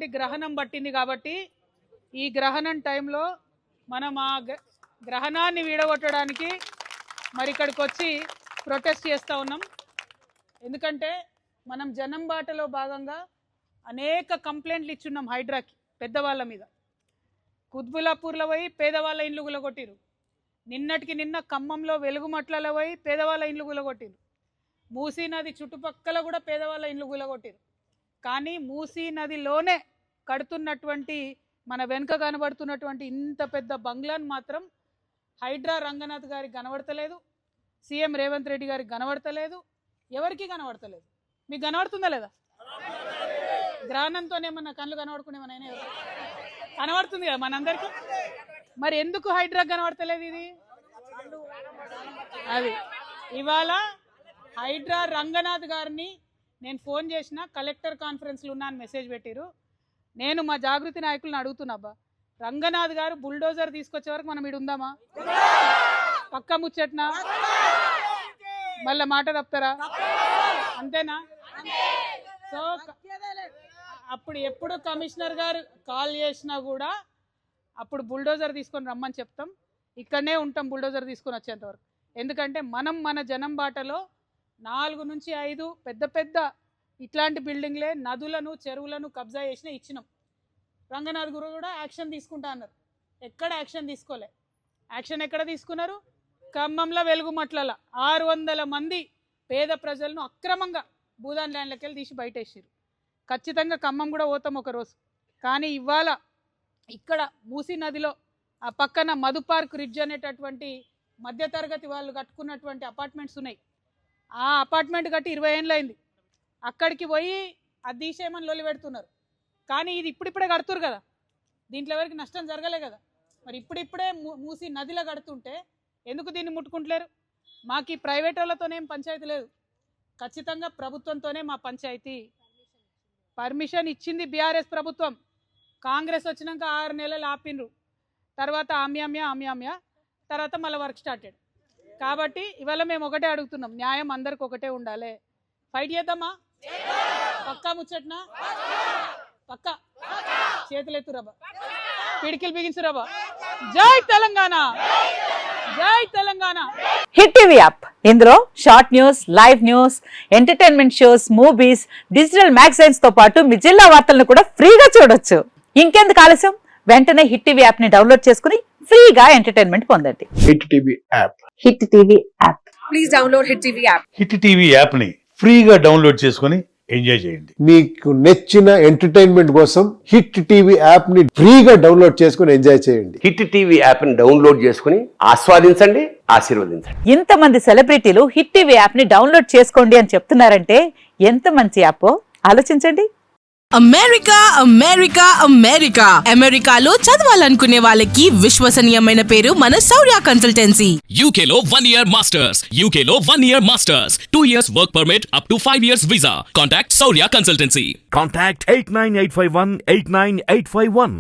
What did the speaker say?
ఉన్నటువంటి గ్రహణం పట్టింది కాబట్టి ఈ గ్రహణం టైంలో మనం ఆ గ్రహణాన్ని వీడగొట్టడానికి మరి ఇక్కడికి వచ్చి ప్రొటెస్ట్ చేస్తూ ఉన్నాం. ఎందుకంటే మనం జనం బాటలో భాగంగా అనేక కంప్లైంట్లు ఇచ్చున్నాం హైడ్రాకి పెద్దవాళ్ళ మీద. కుత్బులాపూర్లో పోయి పేదవాళ్ళ ఇండ్లు గులగొట్టిరు. నిన్నటికి నిన్న ఖమ్మంలో వెలుగుమట్లలో పోయి పేదవాళ్ళ ఇండ్లు గులగొట్టిరు. మూసీ నది చుట్టుపక్కల కూడా పేదవాళ్ళ ఇండ్లు గులగొట్టిరు. కానీ మూసీ నదిలోనే కడుతున్నటువంటి మన వెనుక కనబడుతున్నటువంటి ఇంత పెద్ద బంగ్లాను మాత్రం హైడ్రా రంగనాథ్ గారికి కనబడతలేదు, సీఎం రేవంత్ రెడ్డి గారికి కనబడతలేదు, ఎవరికి కనబడతలేదు. మీకు కనబడుతుందా లేదా? గ్రహణంతోనేమన్నా కళ్ళు కనబడుకునేమన్నా కనబడుతుంది కదా మనందరికీ. మరి ఎందుకు హైడ్రా కనబడతలేదు? ఇది అది ఇవాళ హైడ్రా రంగనాథ్ గారిని నేను ఫోన్ చేసిన, కలెక్టర్ కాన్ఫరెన్స్లో ఉన్నాను మెసేజ్ పెట్టిరు. నేను మా జాగృతి నాయకులను అడుగుతున్నా, రంగనాథ్ గారు బుల్డోజర్ తీసుకొచ్చే వరకు మనం ఇడు ఉందామా? పక్క ముచ్చట్నా? మళ్ళీ మాట తప్పుతారా? అంతేనా? సో అప్పుడు ఎప్పుడు కమిషనర్ గారు కాల్ చేసినా కూడా అప్పుడు బుల్డోజర్ తీసుకొని రమ్మని చెప్తాం. ఇక్కడనే ఉంటాం బుల్డోజర్ తీసుకొని వచ్చేంతవరకు. ఎందుకంటే మనం మన జనం బాటలో 4 నుంచి 5 పెద్ద పెద్ద ఇట్లాంటి బిల్డింగ్లే నదులను చెరువులను కబ్జా చేసిన ఇచ్చినాం. రంగనాథ్ గురు కూడా యాక్షన్ తీసుకుంటా అన్నారు. ఎక్కడ యాక్షన్ తీసుకోలే. యాక్షన్ ఎక్కడ తీసుకున్నారు? ఖమ్మంలో వెలుగుమట్లలో 600 మంది పేద ప్రజలను అక్రమంగా భూదాన్ ల్యాండ్లకి వెళ్ళి తీసి బయటేసారు. ఖచ్చితంగా ఖమ్మం కూడా పోతాం ఒకరోజు. కానీ ఇవాళ ఇక్కడ మూసీ నదిలో ఆ పక్కన మధు పార్క్ రిడ్జ్ అనేటటువంటి మధ్యతరగతి వాళ్ళు కట్టుకున్నటువంటి అపార్ట్మెంట్స్ ఉన్నాయి. ఆ అపార్ట్మెంట్ కట్టి 20 ఏళ్ళు అయింది. అక్కడికి పోయి అది తీసేయమని లొల్లి పెడుతున్నారు. కానీ ఇది ఇప్పుడిప్పుడే కడుతురు కదా, దీంట్లో ఎవరికి నష్టం జరగలే కదా. మరి ఇప్పుడిప్పుడే మూసీ నదిలో కడుతుంటే ఎందుకు దీన్ని ముట్టుకుంటలేరు? మాకు ఈ ప్రైవేట్ వాళ్ళతోనేం పంచాయతీ లేదు, ఖచ్చితంగా ప్రభుత్వంతోనే మా పంచాయతీ. పర్మిషన్ ఇచ్చింది బీఆర్ఎస్ ప్రభుత్వం. కాంగ్రెస్ వచ్చినాక 6 నెలలు ఆపినరు. తర్వాత ఆమ్యామ్య తర్వాత మళ్ళీ వర్క్ స్టార్టెడ్. కాబట్టి ఇవాళ మేము ఒకటే అడుగుతున్నాం, న్యాయం అందరికి ఒకటే ఉండాలి. ఫైట్ చేద్దామా? పక్కా ముచ్చట్నా? పక్కా చేతులు ఎత్తురాబా, పిడికిలు బిగించురాబా. జై తెలంగాణ, జై తెలంగాణ. హిట్ టీవీ యాప్, ఇందులో short news, live news, entertainment shows, movies, digital magazines తో పాటు మీ జిల్లా వార్తలను కూడా ఫ్రీగా చూడొచ్చు. ఇంకెందుకు ఆలస్యం? వెంటనే హిట్ టీవీ యాప్ ని డౌన్లోడ్ చేసుకుని ఫ్రీగా ఎంటర్టైన్మెంట్ పొందండి. Hit TV app. Hit TV app. Please download hit TV app. Hit TV app ని ఫ్రీగా డౌన్లోడ్ చేసుకుని ఎంజాయ్ చేయండి. మీకు నచ్చిన ఎంటర్టైన్మెంట్ కోసం హిట్ టీవీ యాప్ ని ఫ్రీగా డౌన్లోడ్ చేసుకుని ఎంజాయ్ చేయండి. హిట్ టీవీ యాప్ ని డౌన్లోడ్ చేసుకుని ఆస్వాదించండి, ఆశీర్వదించండి. ఇంతమంది సెలబ్రిటీలు హిట్ టీవీ యాప్ ని డౌన్లోడ్ చేసుకోండి అని చెప్తున్నారంటే ఎంత మంచి యాప్ ఆలోచించండి. అమెరికా అమెరికా అమెరికా అమెరికాలో చదవాలనుకునే వాళ్ళకి విశ్వసనీయమైన పేరు మన శౌర్య కన్సల్టెన్సీ. UK లో 1 year masters, UK లో 1 year masters, 2 years work permit up to 5 years visa. Contact Saurya Consultancy. Contact 89851 89851.